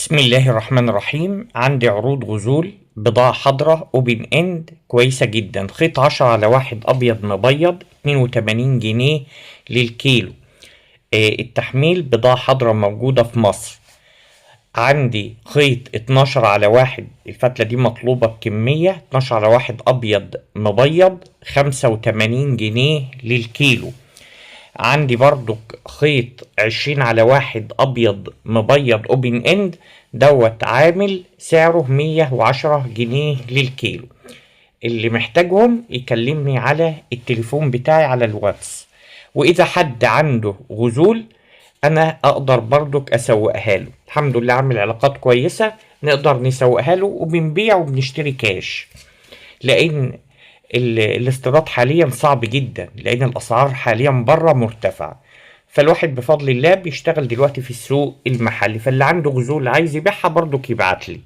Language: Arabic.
بسم الله الرحمن الرحيم. عندي عروض غزول بضاعة حضراء اوبن اند كويسة جدا. خيط 10x1 ابيض مبيض 82 جنيه للكيلو. التحميل بضاعة حضراء موجودة في مصر. عندي خيط 12x1، الفتلة دي مطلوبة بكمية 12x1 ابيض مبيض 85 جنيه للكيلو. عندي برضو خيط 20x1 ابيض مبيض اوبن اند دوت عامل سعره 110 جنيه للكيلو. اللي محتاجهم يكلمني على التليفون بتاعي على الواتس، واذا حد عنده غزول انا اقدر برضك اسوقها له. الحمد لله عامل علاقات كويسة، نقدر نسوقها له وبنبيع وبنشتري كاش، لان الاستيراد حاليا صعب جدا، لان الاسعار حاليا بره مرتفعه. فالواحد بفضل الله بيشتغل دلوقتي في السوق المحلي، فاللي عنده غزول عايز يبيعها برضك يبعت لي.